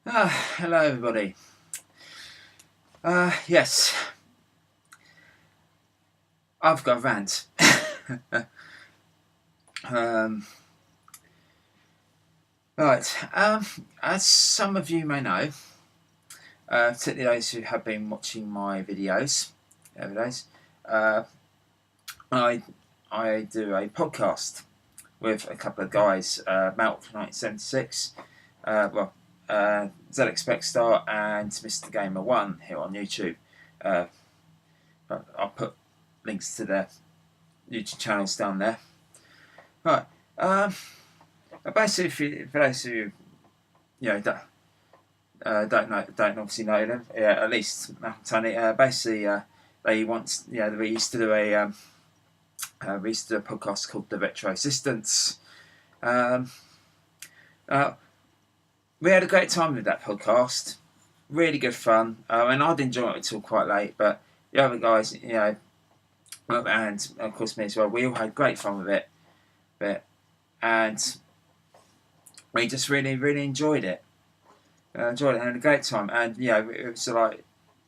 Hello everybody. Yes, I've got a rant. um, right, as some of you may know, particularly those who have been watching my videos every day, uh, I I do a podcast with a couple of guys, Melt 1976, ZX Star and Mr. Gamer One here on YouTube. Uh, I'll put links to their YouTube channels down there. Right. Um, basically, for those who don't obviously know them, at least Matt and Tony. They once, we used to do a podcast called The Retro Assistants. Um, uh, we had a great time with that podcast. Really good fun, and I'd enjoy it until quite late. But the other guys, and of course me as well, we all had great fun with it. And we just really enjoyed it. Enjoyed it and had a great time. And it was like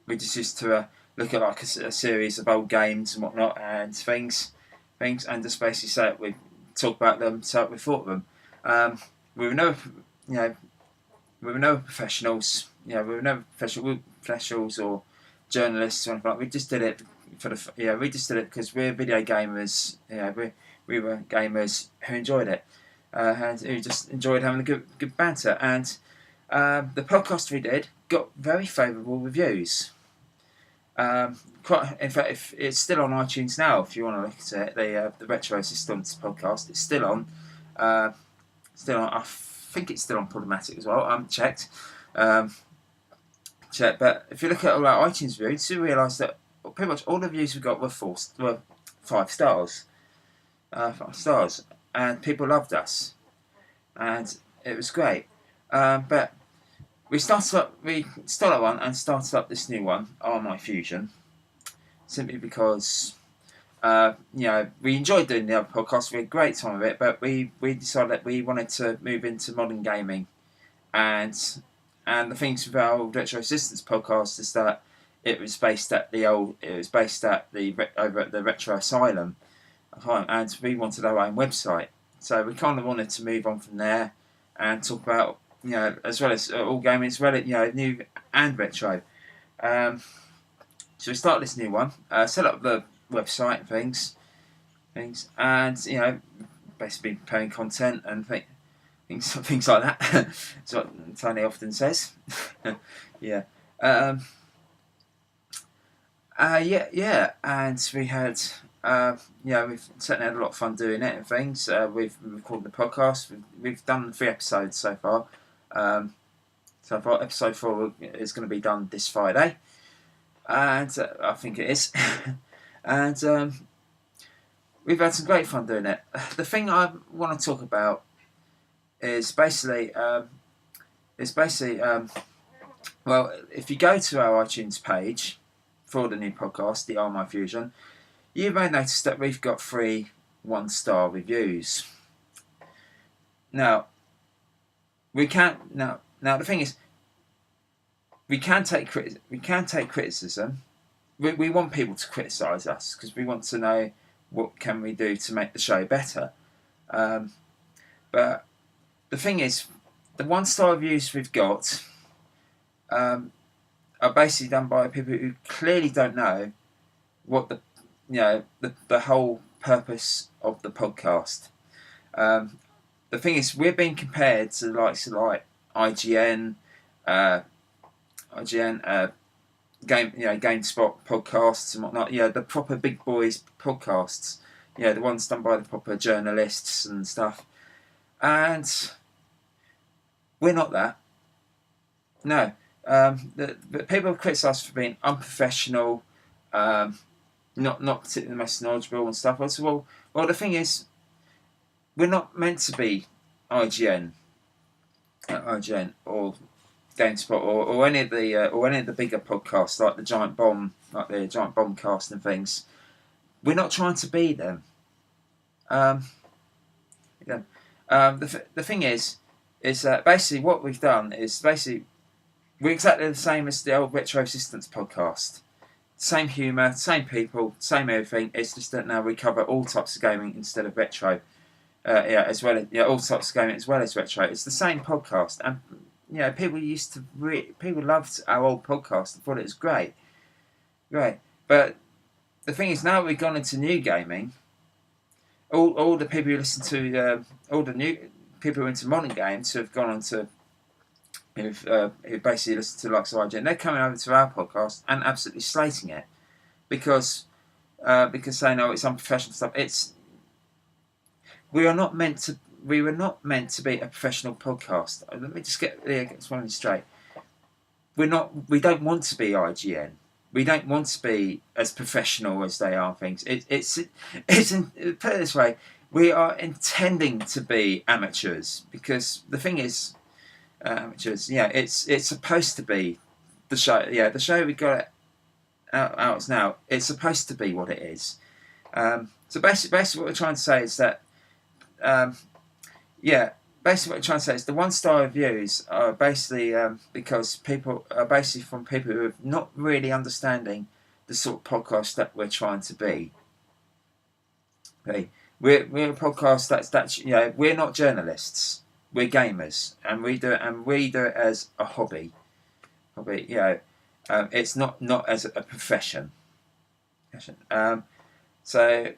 we just used to look at like a series of old games and whatnot and things, and just basically say we talk about them, say what we thought of them. We were never, we were never professionals. We were never professionals or journalists or anything. We just did it we just did it because we're video gamers. We were gamers who enjoyed it. And who just enjoyed having a good banter. And the podcast we did got very favourable reviews. In fact, if it's still on iTunes now, if you want to look at it, the Retro Assistants podcast, it's still on. I think it's still on Problematic as well. I haven't checked. But if you look at all our iTunes reviews, you realise that pretty much all the reviews we got were 5 stars. 5 stars. And people loved us, and it was great. But we started up one and started up this new one, RMI Fusion, simply because we enjoyed doing the other podcast. We had a great time with it, but we decided that we wanted to move into modern gaming, and the things with our Retro Assistants podcast is that it was based at over at the Retro Asylum. And we wanted our own website, so we kind of wanted to move on from there and talk about as well as all gaming, as well as new and retro. So we started this new one, set up the website and things, and basically preparing content and things like that. That's what Tony often says. Yeah. And we had. We've certainly had a lot of fun doing it and things. We've recorded the podcast. We've done 3 episodes so far. Episode 4 is going to be done this Friday, and I think it is. And we've had some great fun doing it. The thing I want to talk about is basically, well, if you go to our iTunes page for the new podcast, the RMI Fusion, you may notice that we've got 3 1-star reviews. Now, we can't. Now the thing is, we can take criticism. We want people to criticise us because we want to know what can we do to make the show better. But the thing is, the 1-star reviews we've got are basically done by people who clearly don't know what the whole purpose of the podcast. The thing is, we're being compared to the likes of like IGN, GameSpot podcasts and whatnot. The proper big boys podcasts. The ones done by the proper journalists and stuff. And we're not that. No. But people have criticised us for being unprofessional. Not particularly the most knowledgeable and stuff. I said, well, the thing is, we're not meant to be IGN or GameSpot or any of the bigger podcasts like the Giant Bombcast and things. We're not trying to be them. The thing is that basically what we've done is basically we're exactly the same as the old Retro Resistance podcast. Same humour, same people, same everything. It's just that now we cover all types of gaming instead of retro. As well as all types of gaming as well as retro. It's the same podcast, and people used to people loved our old podcast and thought it was great. But the thing is, now we've gone into new gaming. All the people who listen to all the new people who are into modern games who have gone on to who basically listen to like IGN, they're coming over to our podcast and absolutely slating it because they know it's unprofessional stuff. We were not meant to be a professional podcast. Let me just get one straight. We don't want to be IGN. We don't want to be as professional as they are. Things. Put it this way. We are intending to be amateurs because the thing is, amateurs. Yeah, it's supposed to be the show. Yeah, the show we got out now. It's supposed to be what it is. So basically, what we're trying to say is that. Basically what I'm trying to say is the 1-star reviews are basically because people are basically from people who are not really understanding the sort of podcast that we're trying to be. Okay. We're a podcast that's we're not journalists. We're gamers, and we do it as a hobby. It's not as a profession. So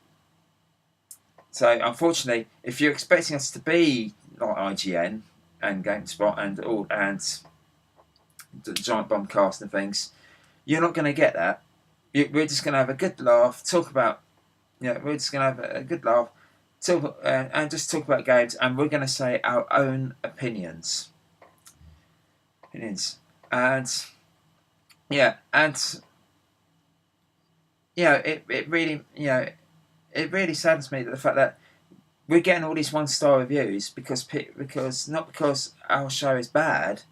unfortunately, if you're expecting us to be like IGN and GameSpot and the Giant Bombcast and things, you're not going to get that. We're just going to have a good laugh, talk about, we're just going to have a good laugh, and just talk about games, and we're going to say our own opinions. It really saddens me that the fact that we're getting all these 1-star reviews because not because our show is bad,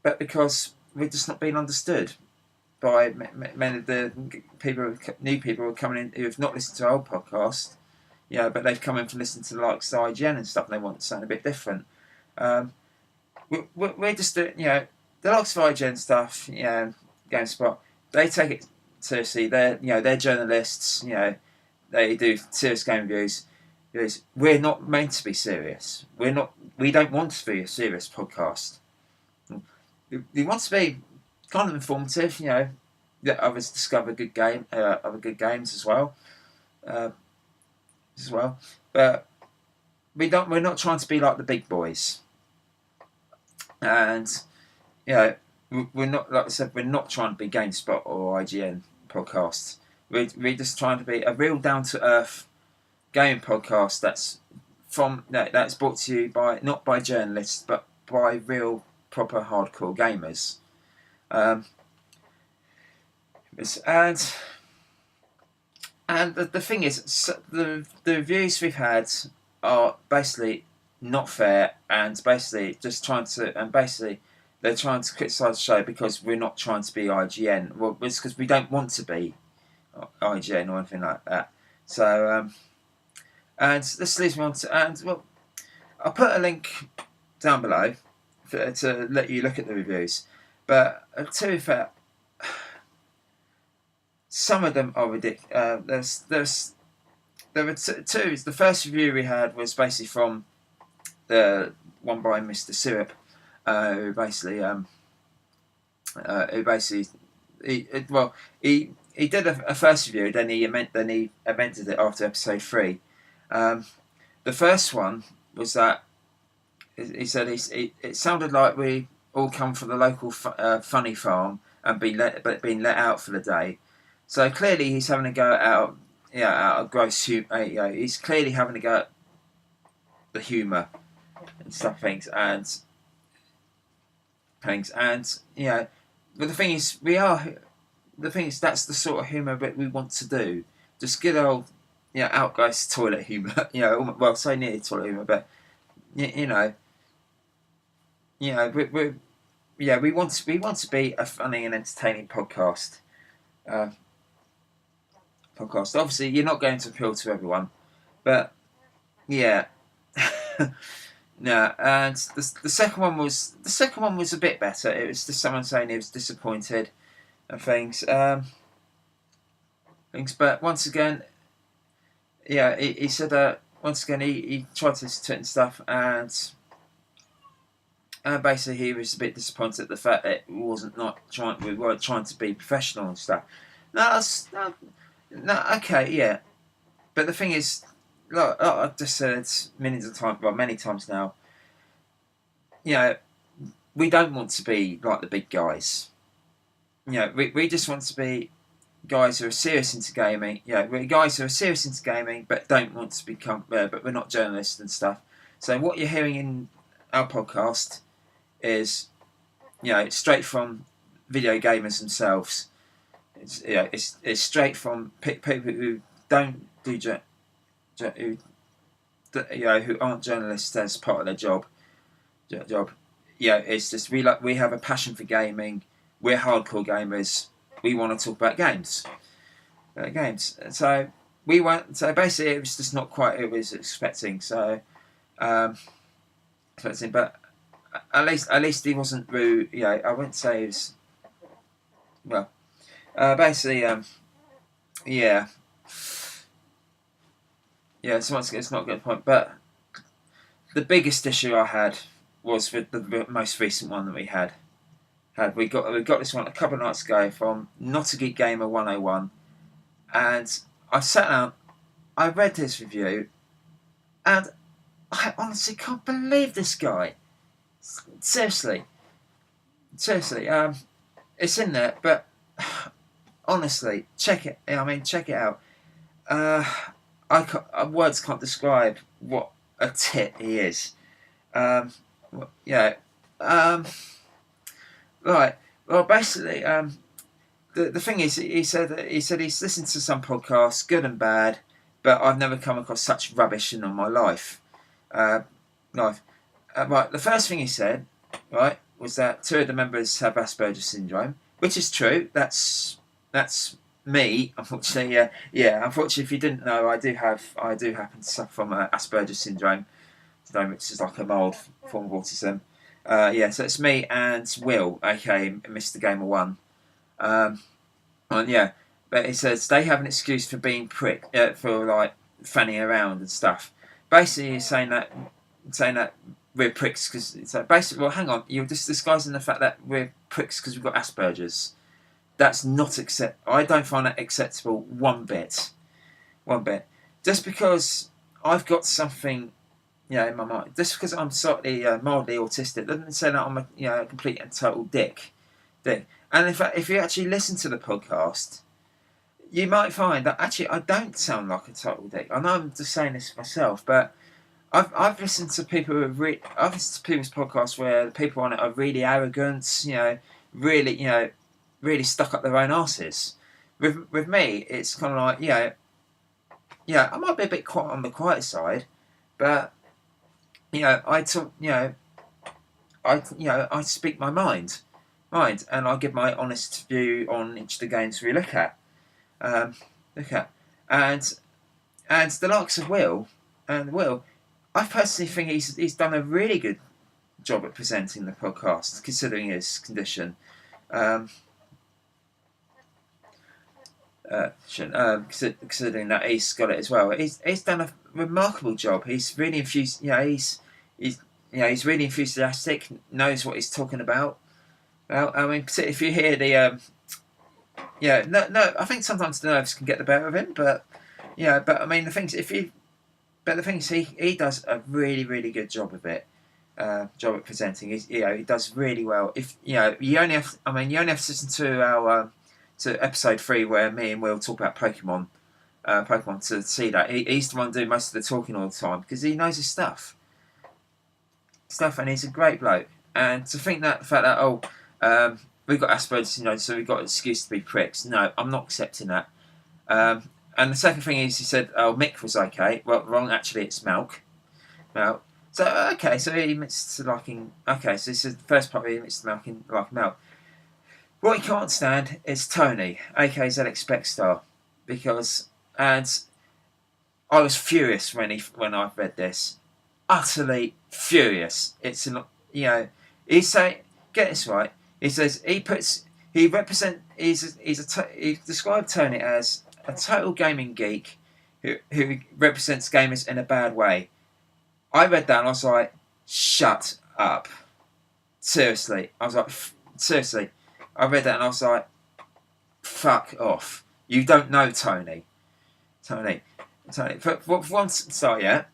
but because we're just not being understood by many of the new people who are coming in who have not listened to our old podcast, but they've come in to listen to the likes of IGN and stuff, and they want something a bit different. We're just doing, the likes of IGN stuff, GameSpot, they take it seriously. They're journalists, they do serious game reviews. We're not meant to be serious. We don't want to be a serious podcast. We want to be kind of informative. Let others discover other good games as well. But we're not trying to be like the big boys. And we're not, like I said, we're not trying to be GameSpot or IGN podcasts. We're just trying to be a real down-to-earth gaming podcast that's brought to you not by journalists but by real proper hardcore gamers. And the thing is, the reviews we've had are basically not fair, and basically just trying to, and basically they're trying to criticise the show because we're not trying to be IGN. Well, it's because we don't want to be IGN or anything like that. So, and this leads me on to, I'll put a link down below to let you look at the reviews. But to be fair, some of them are ridiculous. There were two. The first review we had was basically from the one by Mr. Syrup, who basically he did a first review, then he amended it after episode 3. The first one was that he said it sounded like we all come from the local funny farm and being let out for the day. So clearly he's having a go out of gross humour. He's clearly having a go at the humour and stuff, things. But the thing is, that's the sort of humour that we want to do. Just good old, out gross toilet humour. Well, so near toilet humour, but we want to be a funny and entertaining podcast. Obviously, you're not going to appeal to everyone, but No, and the second one was a bit better. It was just someone saying he was disappointed and things. But once again, yeah, he said once again he tried to listen to it and stuff, and basically he was a bit disappointed at the fact that we weren't trying to be professional and stuff. No, okay, yeah, but the thing is, like I've just said millions of times, well, many times now, we don't want to be like the big guys. We just want to be guys who are serious into gaming. We're guys who are serious into gaming, but don't want to become. But we're not journalists and stuff. So what you're hearing in our podcast is, straight from video gamers themselves. It's straight from people who don't do who aren't journalists as part of their job. It's just we have a passion for gaming. We're hardcore gamers. We want to talk about games. So we went. So basically, it was just not quite what I was expecting. So, but at least he wasn't rude. I wouldn't say he was. Well, basically, yeah. So it's not a good point. But the biggest issue I had was with the most recent one that we had. We got this one a couple of nights ago from Not a Geek Gamer 101, and I sat down, I read his review, and I honestly can't believe this guy. Seriously, it's in there, but honestly, check it. Check it out. Words can't describe what a tit he is. Right. Well, basically, the thing is, he said he's listened to some podcasts, good and bad, but I've never come across such rubbish in all my life. Right. The first thing he said, right, was that 2 of the members have Asperger's syndrome, which is true. That's me, unfortunately. Unfortunately, if you didn't know, I do happen to suffer from Asperger's syndrome, which is like a mild form of autism. So it's me and Will, aka Mr. Gamer 1. But he says they have an excuse for being for like fanning around and stuff. Basically, he's saying that we're pricks because it's like basically. Well, hang on, you're just disguising the fact that we're pricks because we've got Asperger's. That's not I don't find that acceptable one bit. Just because I've got something. In my mind, just because I'm slightly mildly autistic doesn't say that I'm a complete and total dick. And in fact, if you actually listen to the podcast, you might find that actually I don't sound like a total dick. I know I'm just saying this myself, but I've listened to people I've listened to people's podcasts where the people on it are really arrogant, really stuck up their own asses. With me, it's kind of like I might be a bit on the quiet side, but. I talk. I speak my mind, and I give my honest view on each of the games we look at, and the likes of Will, I personally think he's done a really good job at presenting the podcast, considering his condition. Considering that he's got it as well, he's done a remarkable job. He's really infused. He's really enthusiastic. Knows what he's talking about. Well, if you hear the I think sometimes the nerves can get the better of him, but the thing is, he does a really, really good job of it. Job at presenting. He does really well. If you only have to listen to our to episode 3 where me and Will talk about Pokemon to see that he's the one doing most of the talking all the time because he knows his stuff, and he's a great bloke. And to think that the fact that we've got Asperger's, so we've got an excuse to be pricks. No, I'm not accepting that. And the second thing is, he said, Mick was okay. Well, wrong. Actually, it's Malk. So okay, so he admits to liking. Okay, so this is the first part where he admits to liking Malk. What he can't stand is Tony, aka ZX Specstar, and I was furious when I read this. utterly furious. It's an, you know, he's saying, get this right. He says he described Tony as a total gaming geek who represents gamers in a bad way. I read that and I was like, shut up. Seriously. I was like, seriously. I read that and I was like, fuck off. You don't know Tony. Tony. For once, sorry, yeah.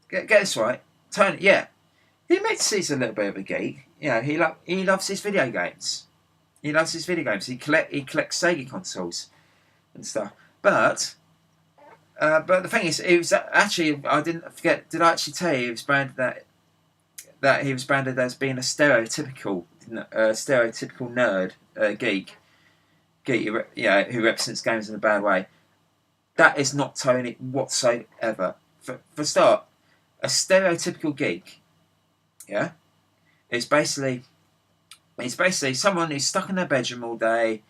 Get this right. Tony, yeah. He admits he's a little bit of a geek. You know, he loves his video games. He loves his video games. He collects Sega consoles and stuff. But the thing is, it was actually, I didn't forget. Did I actually tell you he was branded that he was branded as being a stereotypical nerd, geek, who represents games in a bad way. That is not Tony whatsoever. For start, a stereotypical geek, yeah, is basically someone who's stuck in their bedroom all day.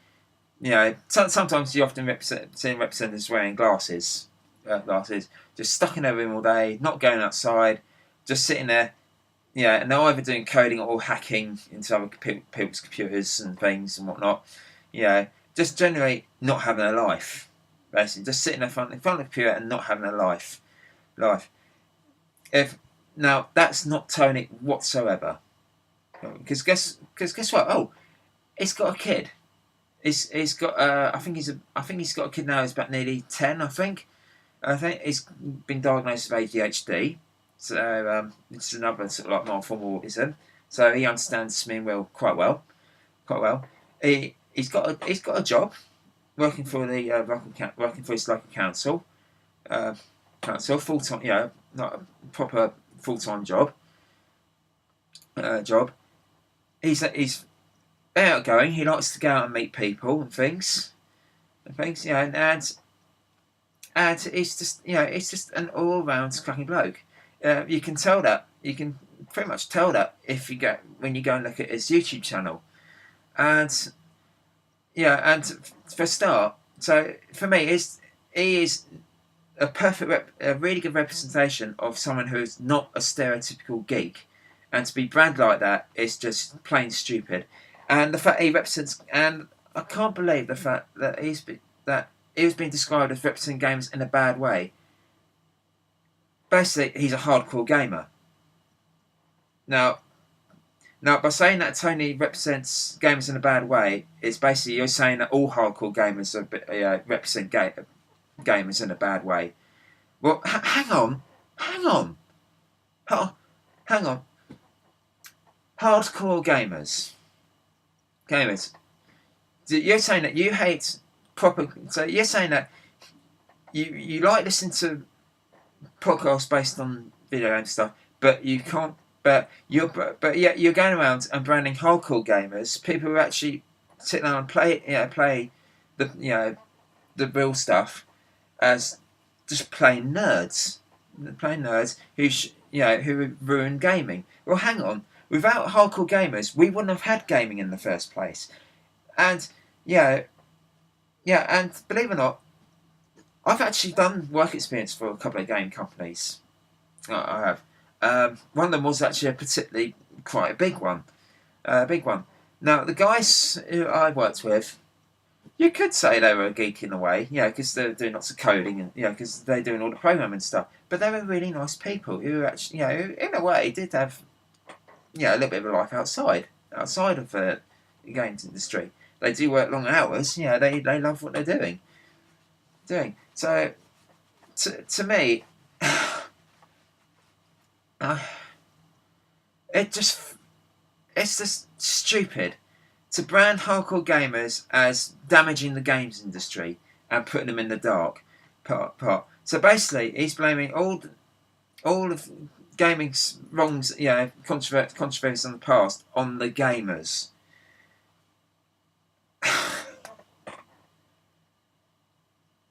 You know, sometimes you often see representatives wearing glasses, just stuck in their room all day, not going outside, just sitting there. Yeah, and they're either doing coding or hacking into other people's computers and things and whatnot. You know, just generally not having a life. Basically, just sitting in front of the computer and not having a life. Now that's not Tony whatsoever. Because guess what? Oh, he's got a kid. He's got. I think he's got a kid now. He's about nearly 10. I think he's been diagnosed with ADHD. So it's another sort of like more formal autism. So he understands smearing wheel quite well. He's got a job working for the working for his local council. Full time. You know, not a proper full time job. He's outgoing. He likes to go out and meet people and things. You know, and he's just, you know, it's just an all round cracking bloke. You can tell that. You can pretty much tell that when you go and look at his YouTube channel, and yeah, and for a start, so for me, he is a perfect, a really good representation of someone who is not a stereotypical geek, and to be branded like that is just plain stupid. And the fact he represents, and I can't believe the fact that he was being described as representing gamers in a bad way. Basically, he's a hardcore gamer. Now, by saying that Tony represents gamers in a bad way, it's basically you're saying that all hardcore gamers represent gamers in a bad way. Well, hang on. Hardcore gamers. You're saying that you hate proper. So you're saying that you like listening to podcasts based on video game stuff, but you can't. But you're going around and branding hardcore gamers, people who actually sit down and play the real stuff, as just plain nerds who ruin gaming. Well, hang on. Without hardcore gamers, we wouldn't have had gaming in the first place. And and believe it or not, I've actually done work experience for a couple of game companies. I have. One of them was actually quite a big one. Now, the guys who I worked with, you could say they were a geek in a way, because they're doing lots of coding and because they're doing all the programming stuff. But they were really nice people who actually, who in a way did have, a little bit of a life outside of the games industry. They do work long hours. They love what they're doing. So, to me, it's just stupid to brand hardcore gamers as damaging the games industry and putting them in the dark part. So basically, he's blaming all of gaming's wrongs, controversies in the past on the gamers.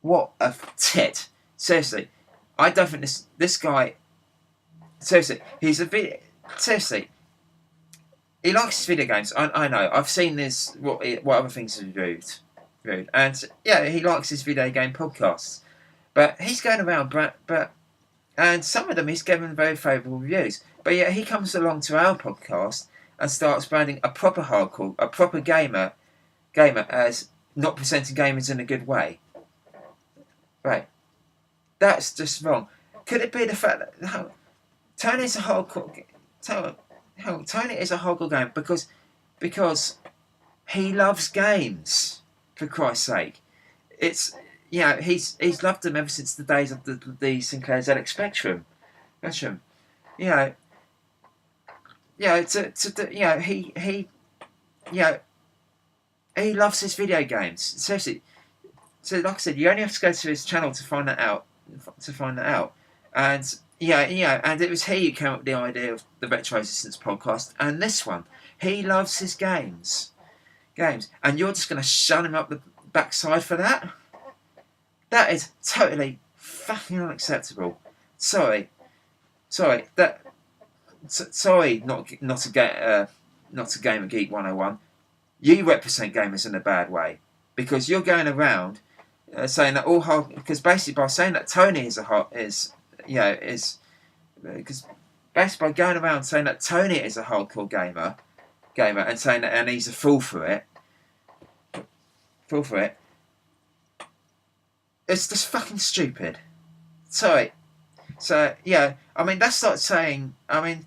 What a tit! Seriously, I don't think this guy. Seriously, seriously, he likes his video games. I know. I've seen this. What other things he's reviewed, and he likes his video game podcasts. But he's going around. But and some of them he's given very favourable reviews. But yet he comes along to our podcast and starts branding a proper hardcore, a proper gamer as not presenting gamers in a good way. Right, that's just wrong. Could it be the fact that Tony's a hardcore? Tony is a hardcore gamer because he loves games. For Christ's sake, it's he's loved them ever since the days of the Sinclair ZX Spectrum. He loves his video games. Seriously. So, like I said, you only have to go to his channel to find that out. And and it was he who came up with the idea of the Retro Resistance podcast and this one. He loves his games, and you're just going to shun him up the backside for that? That is totally fucking unacceptable. Sorry, not a Gamer Geek 101. You represent gamers in a bad way because you're going around saying that all hard, because basically by saying that Tony because basically by going around saying that Tony is a hardcore gamer and saying that and he's a fool for it, it's just fucking stupid. Sorry. So I mean that's like saying and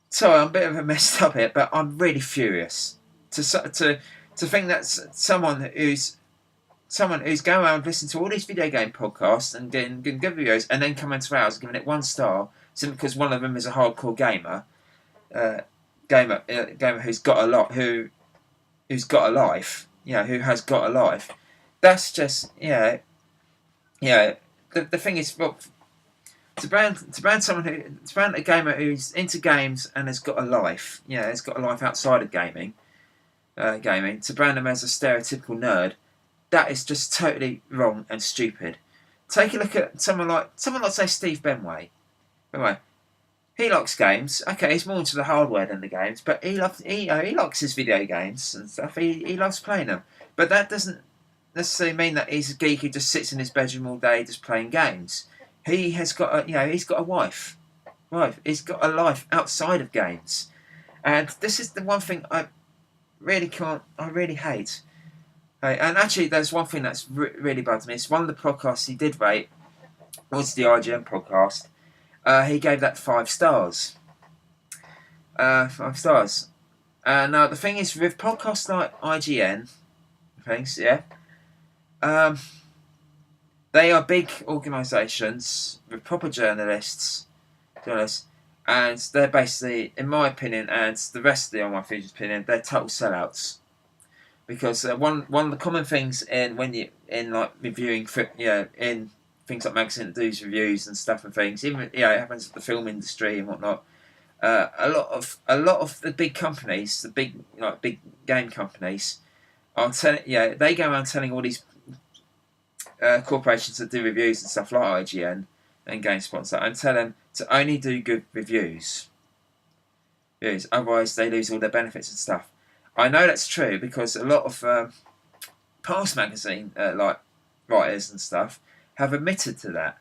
sorry, I'm a bit of a messed up here, but I'm really furious to think that someone who's going around listening to all these video game podcasts and getting good videos, and then coming to ours giving it 1 star simply because one of them is a hardcore gamer who's got a lot, who's got a life, who has got a life. That's just the thing is, well, to brand a gamer who's into games and has got a life, has got a life outside of gaming, to brand them as a stereotypical nerd, that is just totally wrong and stupid. Take a look at someone like say Steve Benway. He likes games. Okay, he's more into the hardware than the games, but he likes his video games and stuff. He loves playing them. But that doesn't necessarily mean that he's a geek who just sits in his bedroom all day just playing games. He has got he's got a wife. He's got a life outside of games, and this is the one thing I really hate. And actually, there's one thing that's really bugged me. It's one of the podcasts he did rate was the IGN podcast. He gave that 5 stars. 5 stars. Now the thing is, with podcasts like IGN, they are big organisations with proper journalists, and they're basically, in my opinion, and the rest of the RMI Fusion's opinion, they're total sellouts. Because one of the common things reviewing, in things like magazine that does reviews and stuff and things, even it happens with the film industry and whatnot. A lot of the big companies, the big game companies, they go around telling all these corporations that do reviews and stuff like IGN and GameSpot and stuff, and tell them to only do good reviews. Otherwise, they lose all their benefits and stuff. I know that's true because a lot of past magazine writers and stuff have admitted to that.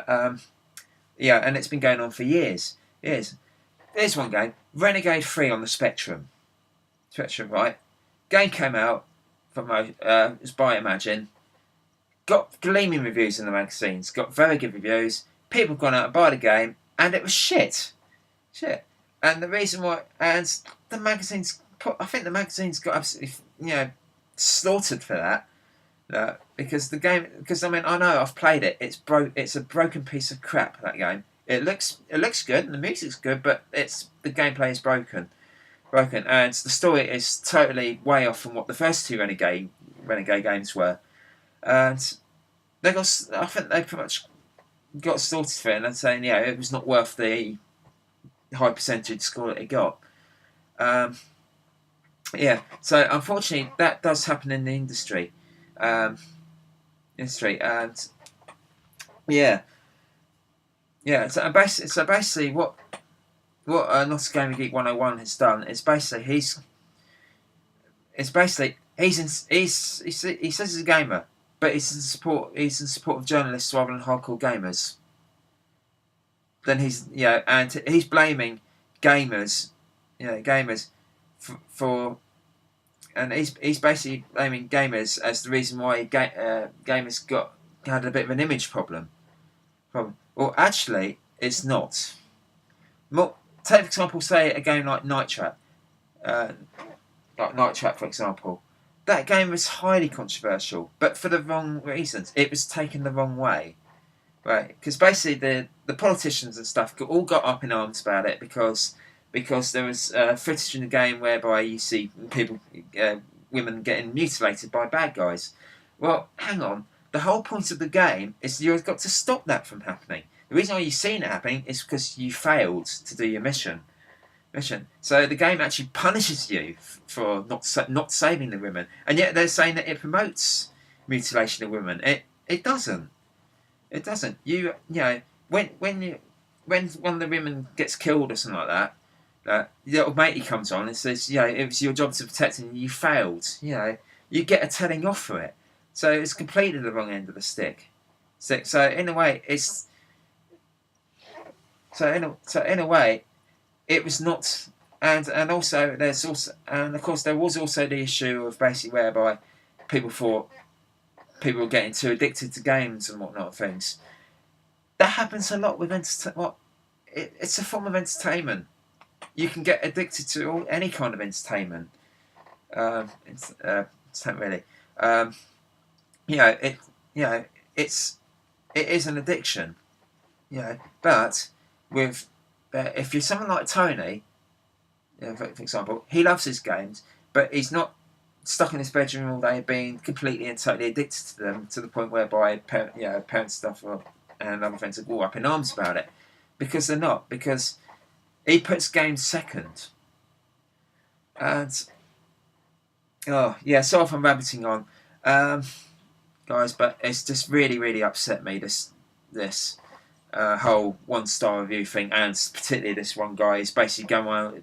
And it's been going on for years. Here's one game, Renegade 3 on the Spectrum. Right? Game came out from it was by Imagine. Got gleaming reviews in the magazines. Got very good reviews. People gone out and buy the game, and it was shit. And the reason why, and the magazines, I think the magazines got absolutely slaughtered for that. Because the game, I know I've played it. It's a broken piece of crap. That game. It looks good and the music's good, but the gameplay is broken, and the story is totally way off from what the first 2 Renegade games were. And I think they pretty much got slaughtered for it, and they're saying it was not worth the high percentage score that it got. So unfortunately that does happen in the industry. And so basically what Not a Gamer Geek 101 has done is basically he says he's a gamer, but he's in support of journalists rather than hardcore gamers. Then and he's blaming gamers, for and he's basically blaming gamers as the reason why gamers had a bit of an image problem. Well, actually, it's not. Take for example, say a game like Night Trap, for example. That game was highly controversial, but for the wrong reasons. It was taken the wrong way, right? Because basically the politicians and stuff all got up in arms about it because there was footage in the game whereby you see people, women getting mutilated by bad guys. Well, hang on. The whole point of the game is you've got to stop that from happening. The reason why you've seen it happening is because you failed to do your mission. So the game actually punishes you for not saving the women, and yet they're saying that it promotes mutilation of women. It doesn't. It doesn't. When one of the women gets killed or something like that, the little matey comes on and says, it was your job to protect and you failed. You get a telling off for it. So it's completely the wrong end of the stick. So in a way, it was not, and also of course there was also the issue of basically whereby people thought people were getting too addicted to games and whatnot things. That happens a lot with it's a form of entertainment. You can get addicted to any kind of entertainment. It's not really. It is an addiction. But if you're someone like Tony, for example, he loves his games, but he's not stuck in his bedroom all day being completely and totally addicted to them to the point whereby parents stuff and other friends will go up in arms about it, because they're not, because he puts games second. And sorry if I'm rabbiting on, guys, but it's just really upset me, this whole 1-star review thing, and particularly this one guy is basically gone around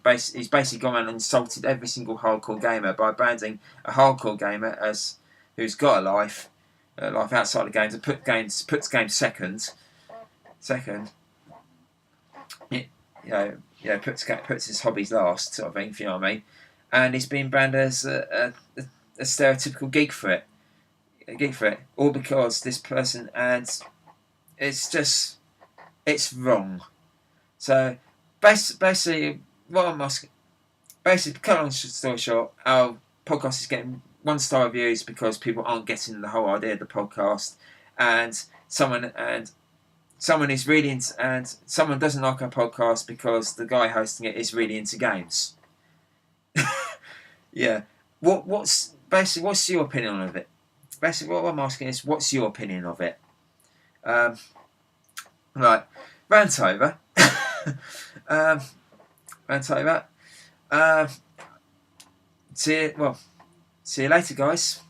and insulted every single hardcore gamer by branding a hardcore gamer as who's got a life outside the games and puts games second. Puts his hobbies last, sort of thing, if you know what I mean. And he's been branded as a stereotypical geek for it, all because this person, and it's wrong. So basically, what I'm asking, cut long story short, our podcast is getting 1-star reviews because people aren't getting the whole idea of the podcast, and someone is really into, and someone doesn't like our podcast because the guy hosting it is really into games. What's your opinion of it? Basically, what I'm asking is, what's your opinion of it? Right, rant over. See you later, guys.